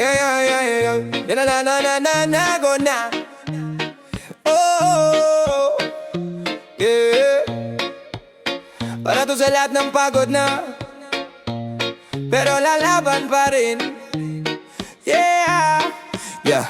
Yeah, yeah, yeah, yeah, yeah. Na na na na na na go na. Oh, yeah. Para to sa lahat ng pagod na, pero lalaban pa rin. Yeah, yeah.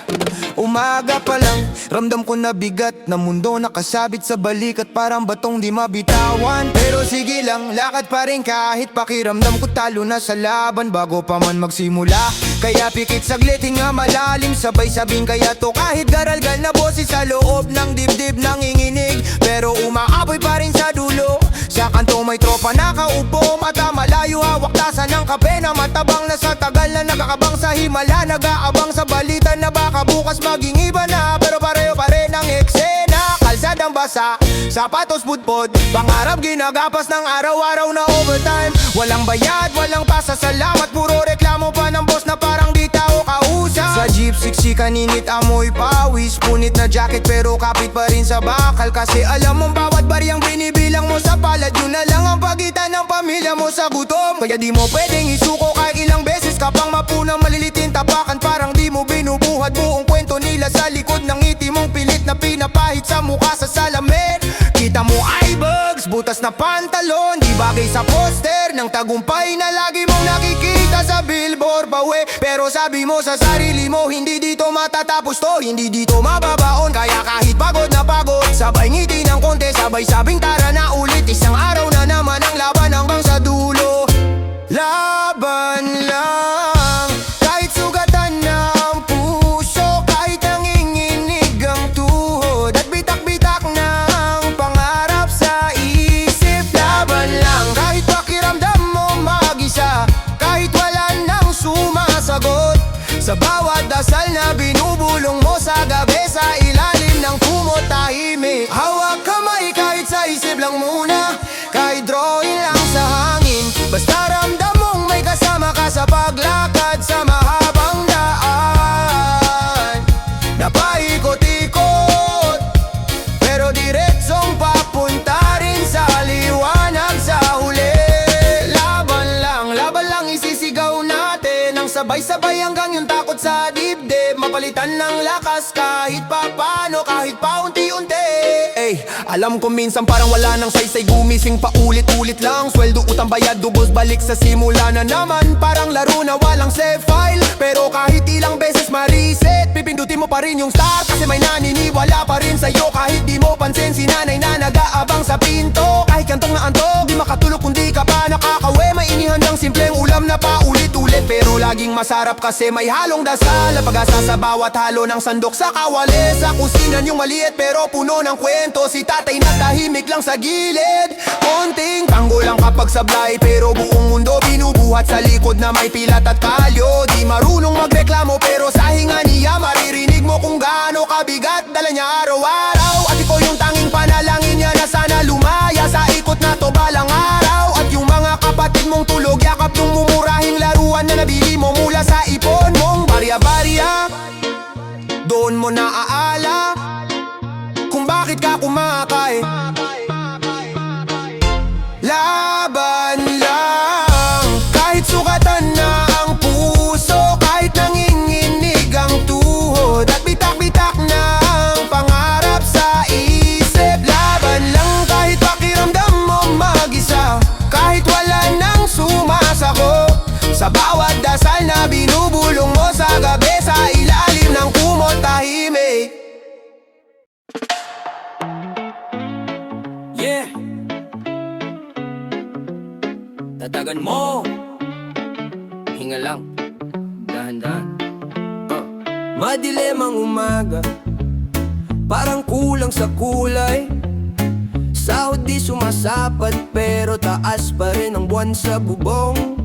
Umaga pa lang, ramdam ko na bigat na mundo nakasabit sa balikat, parang batong di mabitawan. Pero sige lang, lakad pa rin kahit pakiramdam ko talo na sa laban bago pa man magsimula. Kaya pikit saglit, hinga malalim, sabay sabing kaya to kahit garalgal na boses sa loob ng dibdib nanginginig. Pero umaapoy pa rin sa dulo, sa kanto may tropa nakaupo, mata malayo, hawak tasa ng kape na matabang na sa tagal na nakakabang sa himala. Nag-aabang sa balita na baka bukas maging iba na, pero pareho pa rin ang eksena. Kalsadang basa, sapatos budpod, pangarap ginagapas ng araw-araw na overtime. Walang bayad, walang pasasalamat, puro reklamo pa ng boss na parang di tao kausap. Sa jeep, siksika, ninit, amoy pawis, punit na jacket pero kapit pa rin sa bakal. Kasi alam mong bawat bariyang binibilang mo sa palad, yun na lang ang pagitan ng pamilya mo sa gutom. Kaya di mo pwedeng isuko kahit ilang beses ka pang mapunang malilitin tapakan. Parang di mo binubuhat buong kwento nila sa likod ng ngiti mong pilit na pinapahit sa mukha sa salamin. Kita mo eye bags, butas na pantalon, di bagay sa poster ng tagumpay na lagi mong nakikita sa billboard bawe. Pero sabi mo sa sarili mo, hindi dito matatapos to, hindi dito mababaon. Kaya kahit pagod na pagod, sabay ngiti ng konti, sabay sabing tara na ulit. Isang araw na naman ang laban hanggang sa dulo. Laban lang, kahit sugatan na ang puso, kahit nanginginig ang tuhod at bitak-bitak na ang pangarap sa isip. Laban lang, kahit pakiramdam mo mag-isa, kahit wala nang sumasagot sa bawat dasal na binubulong mo sa gabi, sa ilalim ng kumot tahimik. Hawak kamay kahit sa isip lang muna, kahit drawing lang sa hangin. Basta ramdam mong may kasama ka sa paglakad sa mahabang daan na paikot-ikot, pero diretsong papunta rin sa liwanag sa huli. Laban lang isisigaw natin ang sabay-sabay hanggang yung takot sa dibdib mapalitan ng lakas kahit papano, kahit paunti-unti. Alam ko minsan parang wala nang saysay, gumising pa ulit-ulit lang. Sweldo, utang, bayad, dubos, balik sa simula na naman. Parang laro na walang save file, pero kahit ilang beses ma-reset, pipindutin mo pa rin yung start kasi may naniniwala pa rin sa'yo. Kahit di mo pansin si nanay na nag-aabang sa pinto, kahit kantong na antog, di makatulog kung di ka pa nakakawe. May inihandang simpleng ulam na paulit-ulit, pero laging masarap kasi may halong dasal. Pag-asa sa bawat halo ng sandok sa kawali. Sa kusinan yung maliit pero puno ng kwento, si tatay na tahimik lang sa gilid. Konting tanggol lang kapag sablay, pero buong mundo binubuhat sa likod na may pilat at kalyo. Di marunong magreklamo pero sa hinga niya maririnig mo kung gaano kabigat dala niya araw-araw. At ikaw yung tanging panalangin niya na sana lumaya sa ikot na to balang araw. At yung mga kapatid mong tulog, yakap yung mumurahing laruan na nabili mo mula sa ipon mong barya-barya. Doon mo naaala kung bakit ka kumakay. Laban lang, kahit sugatan na ang puso, kahit nanginginig ang tuhod at bitak-bitak na ang pangarap sa isip. Laban lang, kahit pakiramdam mo mag-isa, kahit wala nang sumasako sa bawat dasal na binubulong mo sa gabi, sa ilalim ng kumot tahimik. Yeah, tatagan mo, hinga lang, dahan-dahan. Madilim ang umaga, parang kulang sa kulay. Sahod di sumasapat pero taas pa rin ang buwan sa bubong.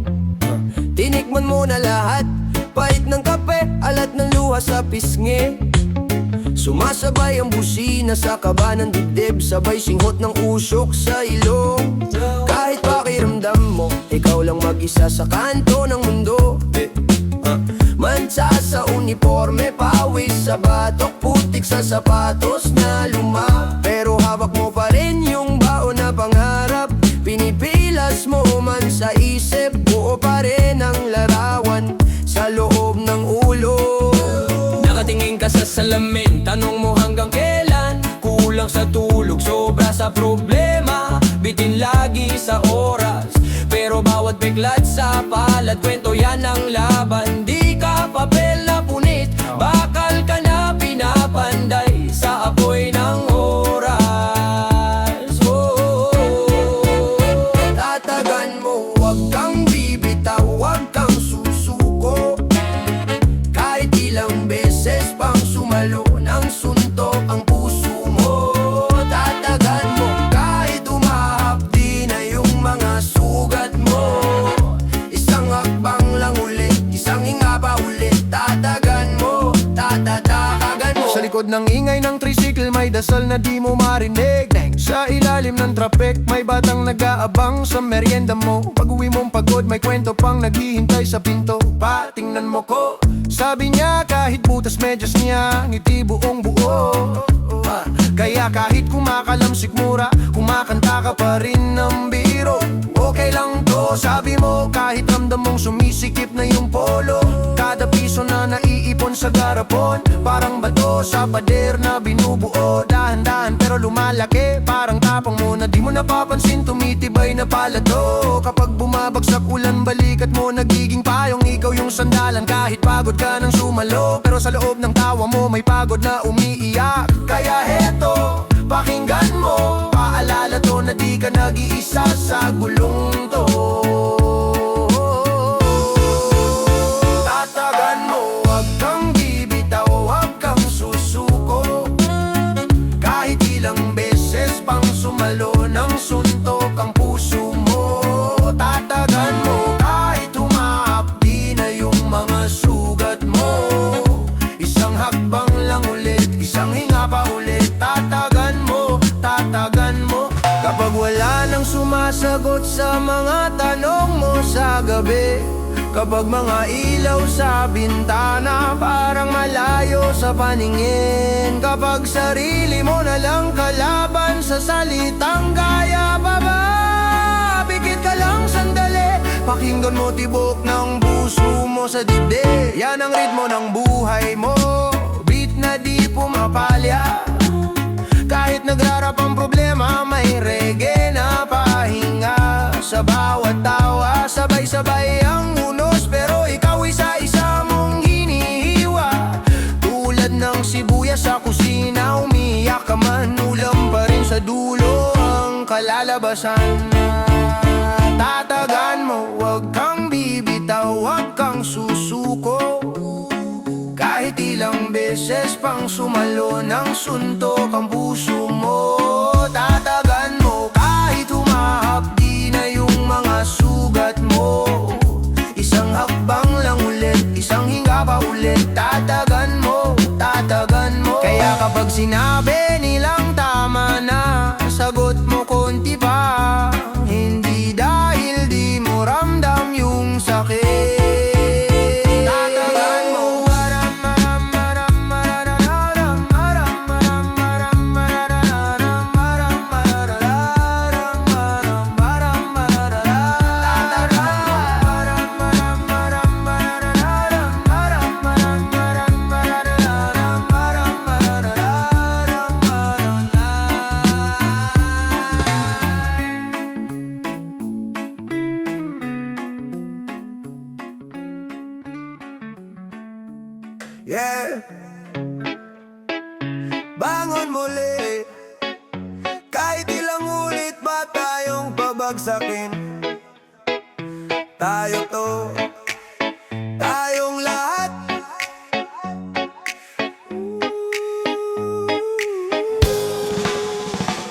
Tinikman mo na lahat, pait ng kape, alat ng luha sa pisngi. Sumasabay ang busina sa kaba ng dibdib, sabay singhot ng usok sa ilong. Kahit pakiramdam mo, ikaw lang mag-isa sa kanto ng mundo. Mansa sa uniforme, pawis sa batok, putik sa sapatos na luma. Pero hawak mo pa rin yung baon na pangarap, pinipilas mo man sa isip, buo pa rin ang larawan sa loob ng ulo. salamin. Tanong mo hanggang kailan? Kulang sa tulog, sobra sa problema. Bitin lagi sa oras, pero bawat biglat sa palad. Kwento yan ang laban, di ka papel na punit. Bakal ka na pinapanday sa apoy ng oras. Tatagan mo, wag kang bibitaw, wag kang susuko. Kahit ilang beses pang sumalo ng suntok ang puso mo. Tatagan mo kahit umahapdi na yung mga sugat mo. Isang hakbang lang ulit, isang hinga pa ulit. Tatagan mo, tatatagan mo. Sa likod ng ingay ng tricycle may dasal na di mo marinig. Sa ilalim ng traffic may batang nag-aabang sa merienda mo. Pag-uwi mong pagod may kwento pang naghihintay sa pinto. Patingnan mo ko, sabi niya kahit butas medyas niya, ngiti buong buo. Kaya kahit kumakalamsik mura, kumakanta ka pa rin ng biro. Okay lang to, sabi mo kahit ramdam mong sumisikip na yung polo. Kada piso na naiipon sa garapon, parang bato sa pader na binubuo. Dahan-dahan pero lumalaki, parang tapang mo na di mo napapansin. Tumitibay na pala to. Kapag bumabagsak ulan, balikat mo nagiging payong. Ikaw yung sandalan kahit pagod ka ng sumalo. Pero sa loob ng tawa mo may pagod na umiiyak. Kaya heto, pakinggan mo, paalala to na di ka nag-iisa sa gulong to. Tatagan mo, wag kang bibitaw, wag kang susuko. Kahit ilang beses pang sumalo ng suntok ang puso mo. Tatagan mo kahit humahapdi na yung mga sugat mo. Isang hakbang lang ulit, isang hinga pa ulit. Tatagan mo, tatagan mo. Kapag wala nang sumasagot sa mga tanong mo sa gabi, kapag mga ilaw sa bintana parang malayo sa paningin, kapag sarili mo na lang kalaban sa salitang kaya pa ba? Pikit ka lang sandali, pakinggan mo tibok ng puso mo sa dibdib. Yan ang ritmo ng buhay mo, beat na di pumapalya. Kahit nagrarap ang problema, may reggae na pahinga. Sa bawat tawa, sabay-sabay ang unos, pero ikaw isa-isa mong hinihiwa. Tulad ng sibuyas sa kusina, umiyak ka man, ulam pa rin sa dulo ang kalalabasan. Tatagan mo, wag kang bibitaw, wag kang susuko. Kahit ilang beses pang sumalo ng suntok ang puso mo. Tatagan mo kahit humahapdi na yung mga sugat mo. Isang hakbang lang ulit, isang hinga pa ulit. Tatagan mo, tatagan mo. Kaya kapag sinabi nilang tama na, sagot mo konti pa. Hindi dahil di mo ramdam yung sakit. Yeah. Bangon muli, kahit ilang ulit ba tayong pabagsakin. Tayo to, tayong lahat.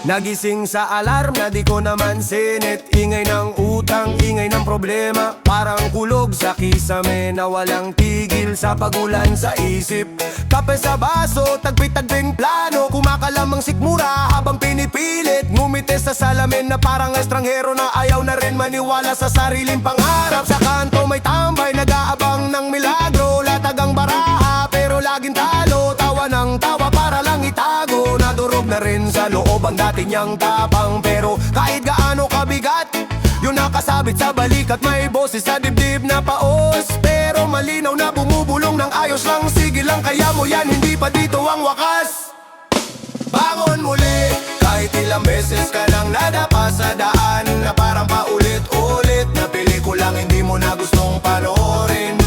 Nagising sa alarm na di ko naman sinit. Ingay ng utang, ingay ng problema. Parang kulog sa kisame na walang tigil sa pagulan sa isip. Kape sa baso, tagpi-tagbing plano. Kumakalamang sikmura habang pinipilit. Ngumiti sa salamin na parang estranghero na ayaw na rin maniwala sa sariling pangarap. Sa kanto may tambay, nag-aabang ng milagro. Latag ang baraha pero laging talo. Tawa ng tawa para lang itago. Nadurog na rin sa loob ang dati niyang tapang. Pero kahit gaano kabigat, yun nakasabit sa balikat. May boses sa dibdib na paos, pero malinaw na bumubulong ng ayos lang. Sige lang kaya mo yan, hindi pa dito ang wakas. Bangon muli, kahit ilang beses ka nang nadapa sa daan, na parang paulit-ulit na pelikulang hindi mo na gustong panoorin.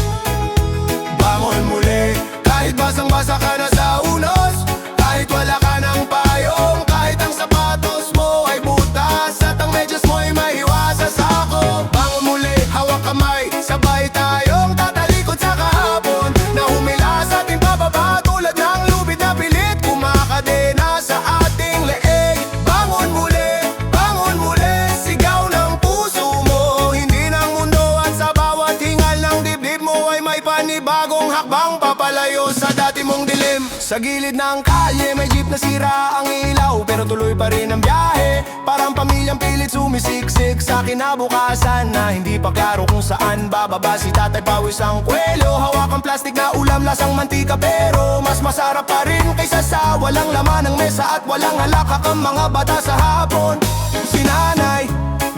Bangon muli, kahit basang-basa ka na sa unos, kahit wala ka ng payong, kahit ang sapatos mo ay butas at ang medyas mo ay mahiwasa sa ako. Bangon muli, hawak kamay, sabay tayong tatalikod sa kahapon na humila sa ating pababa tulad ng lubid na pilit kumakadena sa ating leeg. Bangon muli, sigaw ng puso mo, hindi ng mundo at sa bawat hingal ng dibdib mo ay may panibagong hakbang papalayo sa dati mong dilim. Sa gilid ng kalye may jeep na sira ang ilaw, pero tuloy pa rin ang biyahe. Parang pamilyang pilit sumisiksik sa kinabukasan na hindi pa klaro kung saan bababa si tatay pawis ang kwelo. Hawak ang plastik na ulam lasang mantika, pero mas masarap pa rin kaysa sa walang laman ng mesa at walang halakak ang mga bata sa hapon. Si nanay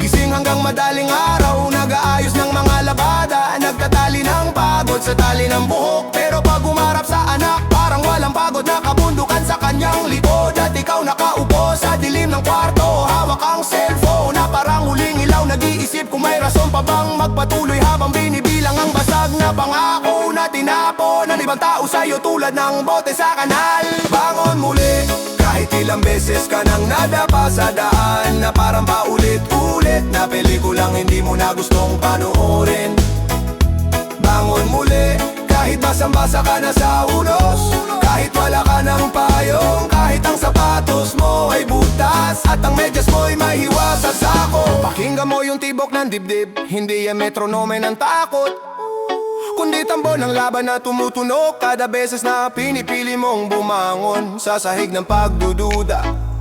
gising hanggang madaling araw, nag-aayos ng mga labada, nagtatali ng pagod sa tali ng buhok. Pero pag umarap sa anak, parang walang pagod, nakabundukan sa kanyang likod. At ikaw nakaupo sa dilim ng kwarto, hawak ang cellphone na parang huling ilaw. Nag-iisip kung may rason pa bang magpatuloy habang binibilang ang basag na pangako na tinapon ng ibang tao sa'yo tulad ng bote sa kanal. Bangon muli, kahit ilang beses ka nang nadapa sa daan, na parang paulit-ulit na pelikulang hindi mo na gustong panoorin. Bangon muli, kahit basang-basa ka na sa unos, kahit wala ka ng payong, kahit ang sapatos mo ay butas at ang medyas mo ay mahiwasa sa ako. Pakinggan mo yung tibok ng dibdib, hindi yan metronome ng takot, kundi tambo ng laban na tumutunog kada beses na pinipili mong bumangon sa sahig ng pagdududa.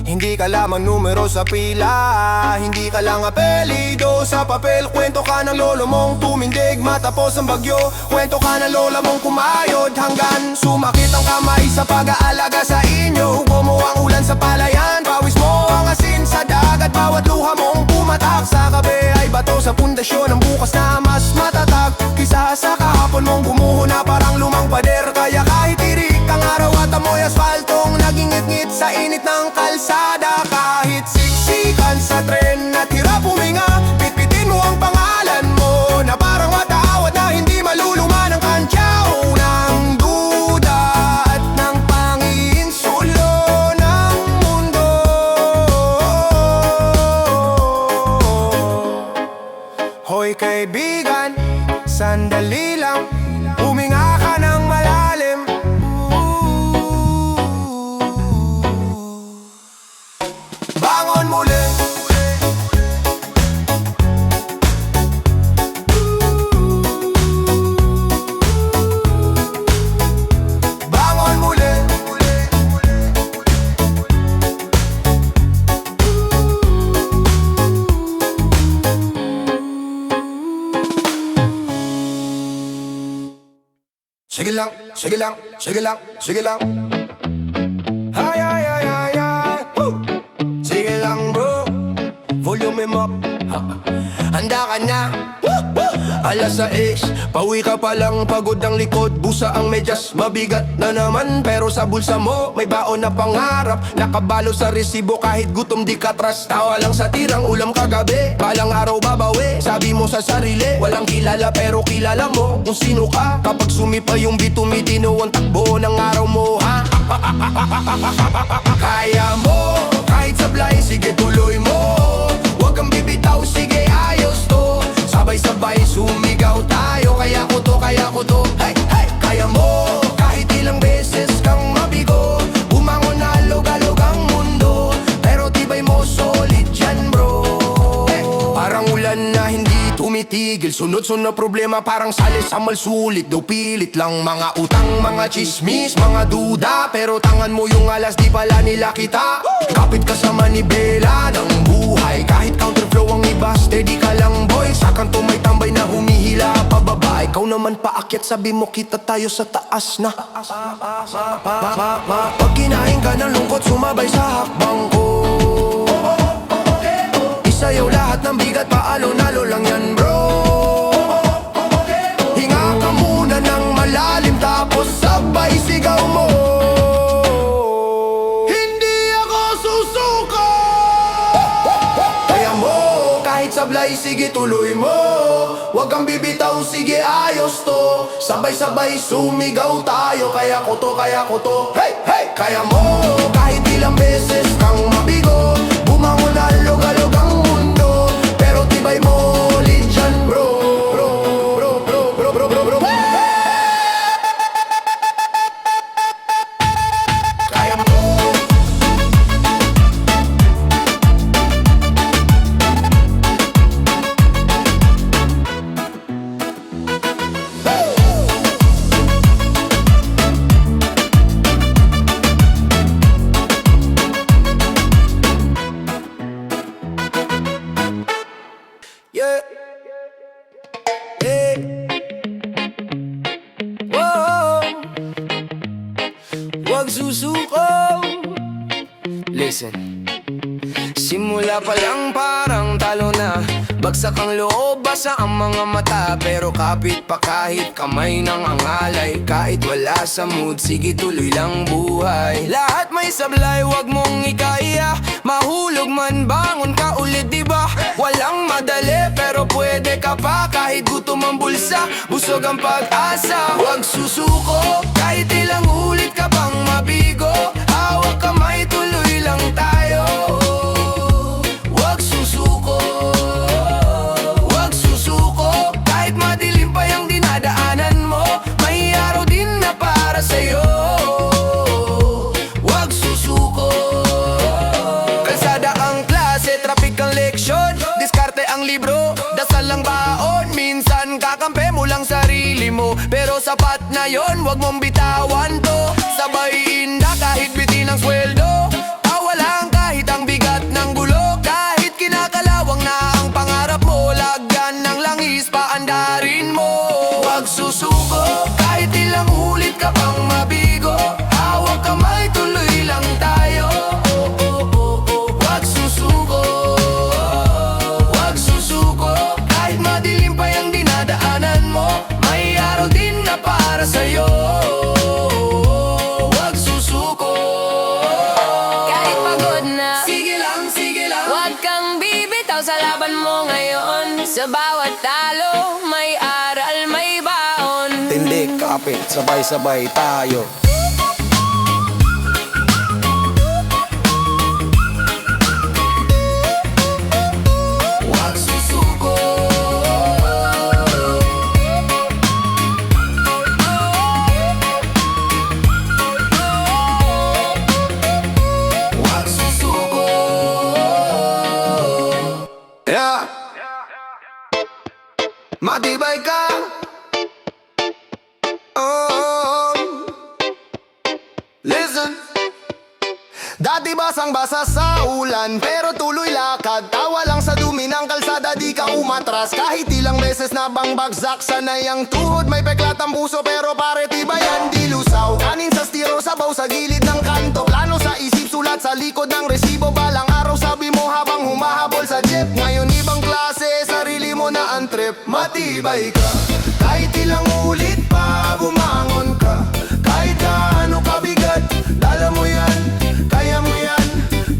Hindi ka lamang numero sa pila, hindi ka lang apelido sa papel. Kwento ka ng lolo mong tumindig matapos ang bagyo, kwento ka ng lola mong kumayod hanggang sumakit ang kamay sa pag-aalaga sa inyo. Hugo ang ulan sa palayan, pawis mo ang asin sa dagat, bawat luha mong pumatak sa kabe ay bato sa pundasyon ng bukas na mas matatag kisa sa kahapon mong gumuho na parang lumang pader. Kaya kahit tirik ang araw at amoy asfaltong nagingit-ngit sa init ng kalsada, kahit siksikan sa tren at hirap huminga, pitpitin mo ang pangalan mo na parang matawad na hindi maluluma ng kantyaw ng duda at ng panginsulo ng mundo. Hoy kaibigan, sandali lang, huminga ka ng malalim. Bangon muli, bangon muli. Sige lang, sige lang, sige lang, sige lang. Ay, ay, ay, ay, ay. Woo! Sige lang bro, volume up. Handa ka na? Alas 6, pauwi ka pa lang, pagod ang likod, busa ang medyas, mabigat na naman. Pero sa bulsa mo, may baon na pangarap, nakabalo sa resibo kahit gutom di ka trust. Tawa lang sa tirang ulam kagabi, balang araw babawi, sabi mo sa sarili, walang kilala pero kilala mo kung sino ka. Kapag sumipa yung beat, tumitino ang takbo ng araw mo, ha? Kaya mo, kahit sablay, sige tuloy mo. Huwag kang bibitaw, sige ayos to. Sabay-sabay sumigaw tayo, kaya ko to, kaya ko to. Hey, hey, kaya mo, kahit ilang beses kang mabigo, bumangon na log-alog ang mundo, pero tibay mo solid yan bro. Hey, parang ulan na hindi tumitigil, sunod-sunod na problema parang sali sa malsulit. Daw pilit lang mga utang, mga chismis, mga duda, pero tangan mo yung alas di pala nila kita. Kapit ka sa manibela ng buhay, kahit counterflow ang iba, steady ka lang boy. Sa kanto may tambay na humihila pababa, ikaw naman paakyat, sabi mo kita tayo sa taas na. Pag kinain ka ng lungkot, sumabay sa hakbang ko. Isayaw lahat ng bigat, paalo-nalo lang yan bro. Hinga ka muna ng malalim, tapos sabay sige tuloy mo. Huwag kang bibitaw, sige ayos to. Sabay-sabay sumigaw tayo, kaya ko to, kaya ko to. Hey, hey! Kaya mo, kahit ilang beses kang mabigo. Bumangon na alog-alog ang mundo. Pero tibay mo, ulit dyan bro. Bro, bro, bro, bro, bro, bro, bro. Kaya mo. Yeah. Hey. Whoa. Huwag susuko. Listen. Simula pa lang parang talo na. Bagsak ang loob, basa ang mga mata. Pero kapit pa kahit kamay ng angalay. Kahit wala sa mood, sige tuloy lang buhay. Lahat may sablay, wag mong ikaya. Mahulog man, bangon ka ulit, diba? Walang madali, pero pwede ka pa. Kahit gutom ang bulsa, busog ang pag-asa. Wag susuko, kahit ilang ulit ka pang mabigo. Hawak kamay, tuloy lang tayo. Wag susuko, wag susuko. Kahit madilim pa yung dinadaanan mo, may araw din na para sa'yo. Wag susuko. Kalsada ang klase, traffic ang leksyon. Diskarte ang libro, dasal ang baon. Minsan kakampi mo lang sarili mo, pero sapat na yon, wag mong bitawan to. Sabayin na kahit bitin ang sweldo. Awalang kahit ang bigat ng gulo. Kahit kinakalawang na ang pangarap mo, lagyan ng langis, paandarin mo. Wag susuko, kahit ilang ulit ka pang mabigo. Hawak kamay, tuloy lang tayo. Wag susuko, wag susuko. Kahit madilim pa yung dinadaanan mo, may araw din na para sa'yo. Wag susuko. Kahit pagod na, Sige lang, sige lang. huwag kang bibitaw sa laban mo ngayon. Sa bawat talo, may aral, may baon. Tindik, kapit, sabay-sabay tayo. Huwag susuko. Huwag susuko. Yeah. Matibay ka. Oh, listen. Dati basang-basa sa ulan, pero tuloy lakad. Tawa lang sa dumi ng kalsada, di ka umatras. Kahit ilang beses na bang bagsak, sanay ang tuhod. May peklat ang puso, pero pare tibayan, di lusaw. Kanin sa stiro, sabaw sa gilid ng kanto. Plano sa isip, sulat sa likod ng resibo. Balang araw sabi mo habang humahabol sa jeep. Ngayon ibang klase, sarili mo na ang trip. Matibay ka, kahit ilang ulit pa bumangon ka. Kahit gaano kabigat, dala mo yan. Kaya mo yan,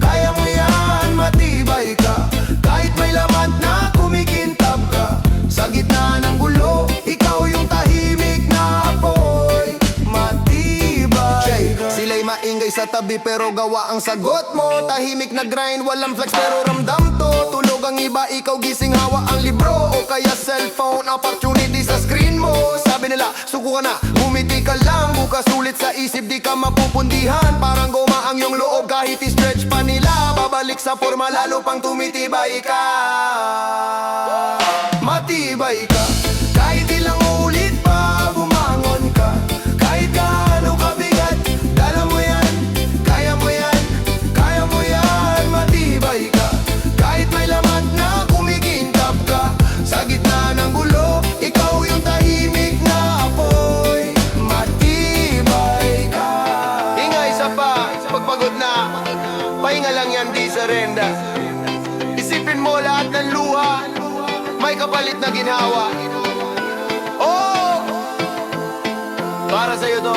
kaya mo yan. Matibay ka, kahit may lamat na kumikintab ka. Sa gitna ng gulo, ikaw yung tahimik na apoy. Matibay ka. Sila'y maingay sa tabi pero gawa ang sagot mo. Tahimik na grind, walang flex pero ramdam to. Tulog ang iba, ikaw gising, hawa ang libro. O kaya cellphone, opportunity sa screen mo. Sabi nila, suko ka na, bumiti ka lang. Bukas ulit sa isip, di ka mapupundihan. Parang goma ang iyong loob kahit i-stretch pa nila. Babalik sa forma, lalo pang tumitibay ka. Matibay ka, kahit ilang ulit pa bumangon ka. Kahit gaano kabigat, dala mo yan. Kaya mo yan, kaya mo yan. Matibay ka, kahit may lamat na kumikintab ka. Sa gitna ng gulo, ikaw yung tahimik na apoy. Matibay ka. Hinga isa pa, pagpagod na. Pahinga lang yan, di sarenda. Isipin mo lahat ng luha, may kapalit na ginhawa. Oh! Para sa'yo to.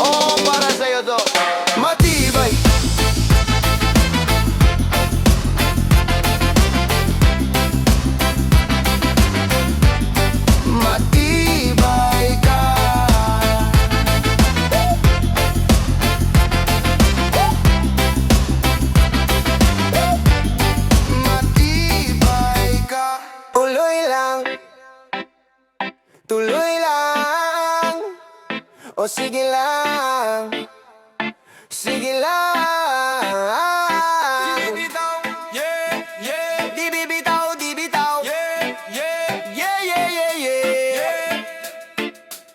Oh, para sa'yo to. Matibay. O sige lang, sige lang. Di bibitaw, yeah, yeah. Di bibitaw, di bitaw, yeah, yeah. Yeah, yeah, yeah, yeah.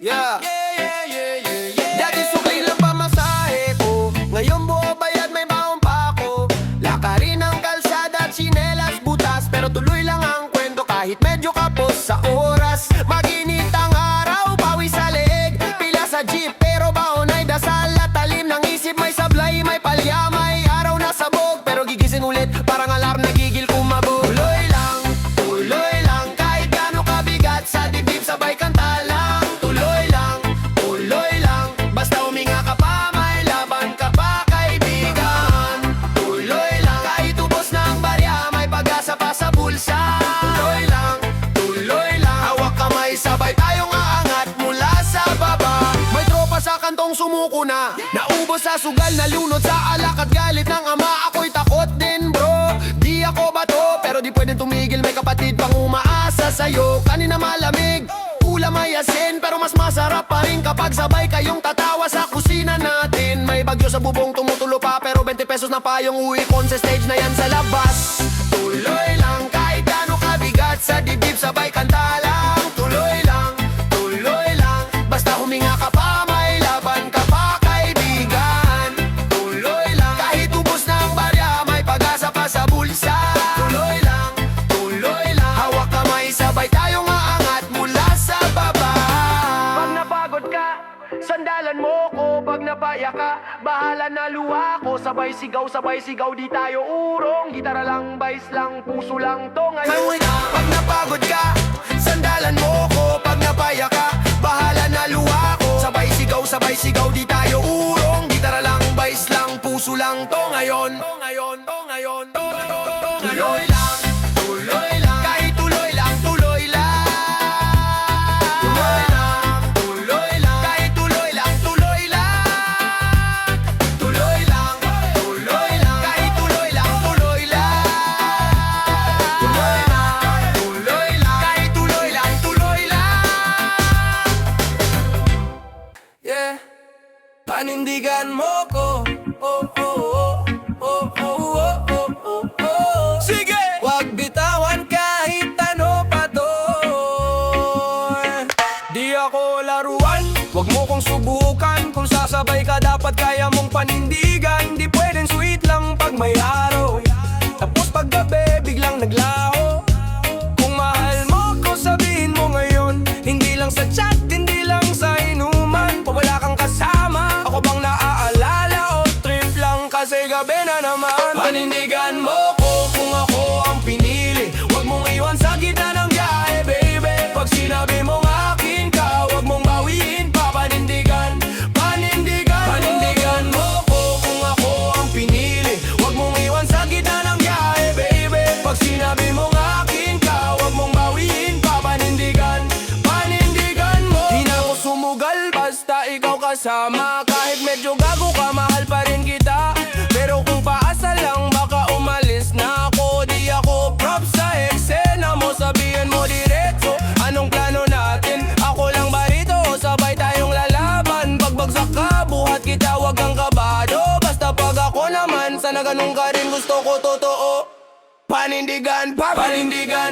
Yeah, yeah, yeah, yeah, yeah. Dati sukli lang pamasahe ko, ngayon buo bayad may baon pa ako. Lakarin ang kalsada at tsinelas butas, pero tuloy lang ang kwento kahit medyo kapos sa oras. Maginit ang araw, pawi sa leeg, pila sa jeep pero baon ay dasal at talim ng isip. May sablay, may palya, may araw na sabog, pero gigising ulit parang alarm nagigil kumabog. Tuloy lang, kahit gaano kabigat sa dibdib sabay kanta lang. Tuloy lang, basta huminga ka pa, may laban ka pa kaibigan. Tuloy lang, kahit ubos ng barya, may pag-asa pa sa bulsa. Tuloy lang, hawak kamay sabay tayong aangat mula sa baba. May tropa sa kantong sumuko na, naubos sa sugal, nalunod sa alak at galit ng ama. Ako'y takot din bro, di ako bato, pero di pwedeng tumigil, may kapatid pang umaasa sa'yo. Kanina malamig, ulam ay asin, pero mas masarap pa rin kapag sabay kayong tatawa sa kusina natin. May bagyo sa bubong, tumutulo pa, pero 20 pesos na pa yung uwi kon sa stage na yan sa labas. Tuloy lang, kahit gaano kabigat sa dibdib sabay kanta lang. Tuloy lang, basta huminga ka pa, may laban ka pa kaibigan. Tuloy lang, kahit ubos ng barya, may pag-asa pa sa bulsa. Tuloy lang, hawak kamay sabay tayong aangat mula sa baba. Pag napagod ka, sandalan mo ko. Pag napaya ka, bahala na luha ko. Sabay sigaw, di tayo urong. Gitara lang, bass lang, puso lang to ngayon. Pag napagod ka, sandalan mo ko. Pag napaya ka, bahala na luha ko. Sabay sigaw, di tayo urong. Gitara lang, bass lang, puso lang to ngayon. Tuloy lang, kahit tuloy lang. Tuloy lang, kahit tuloy lang. Tuloy lang, kahit tuloy lang. Tuloy lang, kahit tuloy lang. Yeah, panindigan mo ko. Oh, oh, oh, oh, oh, oh, oh, oh, oh. Sige! Wag bitawan kahit ano pa to. Di ako laruan, wag mo kong subukan. Kung sasabay ka dapat kaya mong panindigan. Di pwedeng sweet lang pag may araw, tapos paggabi biglang naglaho. Kung mahal mo ko sabihin mo ngayon, hindi lang sa chat, hindi lang sa inuman. Pag wala kang kasama, ako bang naaalala o trip lang kasi gabi na naman. Panindigan mo ko kung ako ang pinili, wag mong iwan sa gitna ng biyahe baby. Pag sinabi mong akin ka, wag mong bawiin pa. Panindigan mo ko kung ako ang pinili, wag mong iwan sa gitna ng biyahe baby. Pag sinabi mong akin ka, wag mong bawiin pa. Panindigan mo. Di na ako sumugal basta ikaw kasama. Kahit medyo gago ka, mahal pa rin kita. Pero kung paasa lang, baka umalis na ako. Di ako prop sa eksena mo, sabihin mo diretso anong plano natin. Ako lang ba rito o sabay tayong lalaban? Pagbagsak ka, buhat kita, wag kang kabado. Basta pag ako naman, sana ganun ka rin, gusto ko totoo. Panindigan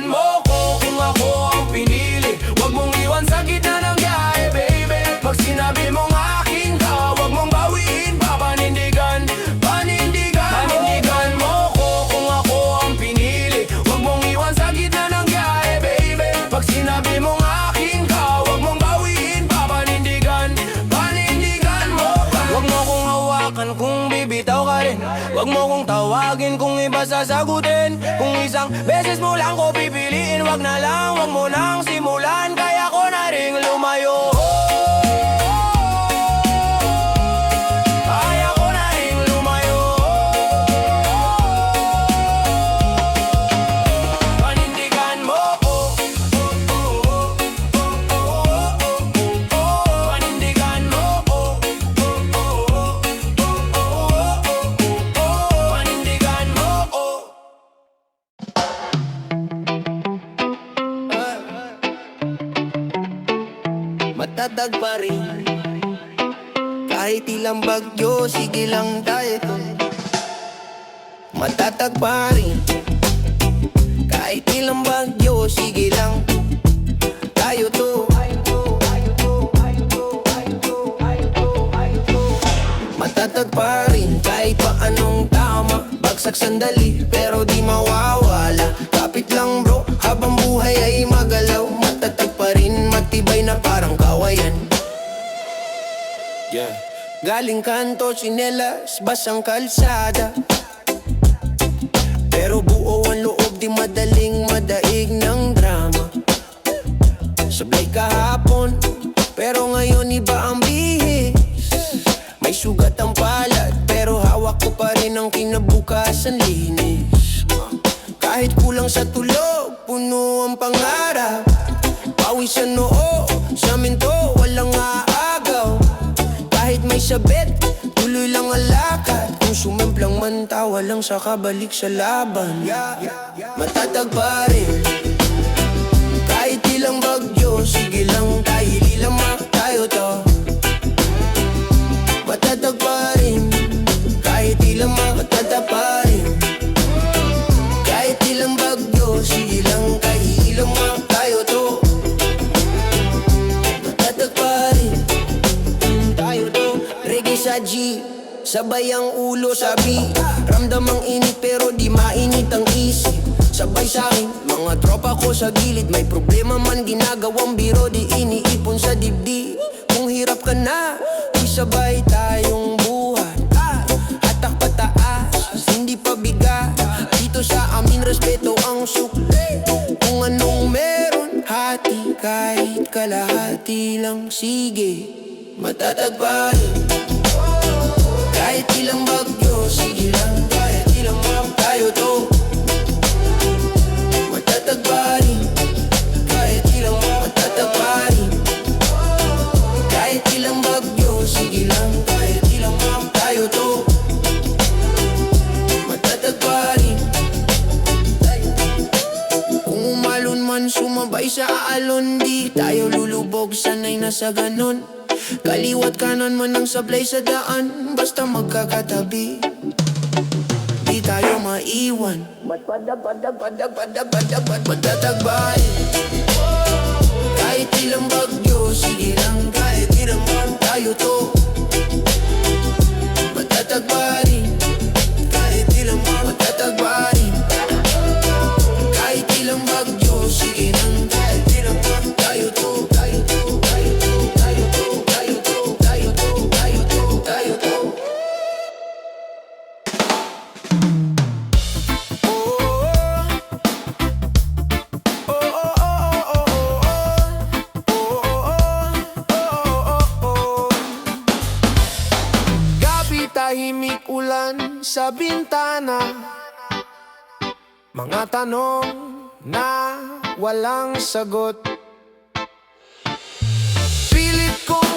mo ko kung ako ang pinili, wag mong iwan sa gitna ng biyahe baby. Pag sinabi mong akin ka, wag mong bawiin pa. Panindigan mo ko kung ako ang pinili, wag mong iwan sa gitna ng biyahe baby. Pag sinabi mong akin ka, wag mong bawiin pa. Panindigan mo. Wag mo kong hawakan kung bibitaw ka rin, wag mo kong tawagin kung iba sasagutin. Kung isang beses mo lang ko pipiliin, wag na lang, wag mo nang simulan. Kaya ko na ring lumayo. Kaya ko na ring lumayo. Panindigan mo ko. Panindigan mo ko. Panindigan mo ko. Matatag pa rin Kahit ilang bagyo, sige lang tayo to. Matatag pa rin. Kahit ilang bagyo, sige lang tayo to. Matatag pa rin kahit pa anong tama. Bagsak sandali pero di mawawala. Kapit lang bro, habang buhay ay magalaw. Matatag pa rin, matibay na parang kawayan. Galing kanto, tsinelas, basang kalsada. Pero buo ang loob, di madaling madaig ng drama. Sablay kahapon, pero ngayon iba ang bihis. May sugat ang palad, pero hawak ko pa rin ang kinabukasan linis. Kahit kulang sa tulog, puno ang pangarap. Pawis sa noo, sa amin to walang aagaw. Kahit may sabit, tuloy lang ang lakad. Kung sumemplang man, tawa lang sa kabalik sa laban. Matatag pa rin. Kahit ilang bagyo, sige lang tayo, lilamak tayo to. Matatag pa rin. Kahit ilang matatag pa rin. Kahit ilang bagyo, sige lang tayo, lilamak tayo to. Matatag pa rin. Tayo to. Reggae sa G, sabay ang ulo sa beat. Ramdam ang init pero di mainit ang isip. Sabay sa'kin, mga tropa ko sa gilid. May problema man ginagawang biro, di iniipon sa dibdib. Kung hirap ka na, isabay tayong buhay. Hatak pataas, hindi pa bigat. Dito sa amin respeto ang sukli. Kung anong meron, hati kahit kalahati lang, sige. Matatag pa rin. Kahit ilang bagyo, sige lang. Kahit ilang tayo to. Matatag pa rin. Kahit ilang matatag pa rin. Kahit ilang bagyo, sige lang. Kahit ilang tayo to. Matatag pa rin. Kung umalon man, sumabay sa alon. Di tayo lulubog, sanay na sa ganon. Kaliwat kanan man ang sablay sa daan. Basta magkakatabi, di tayo maiwan. Matatagbay. Kahit ilang bagyo, sige lang. Kahit ilang man tayo to. Matatagbarin. Kahit ilang man matatagbarin. Kahit ilang bagyo, sige lang. Kahit ilang man tayo to. Tayo to, tayo to, tayo to, tayo to, tayo to, tayo to, tayo to. Tahimik ulan sa bintana. Mga tanong na walang sagot. Pilit kong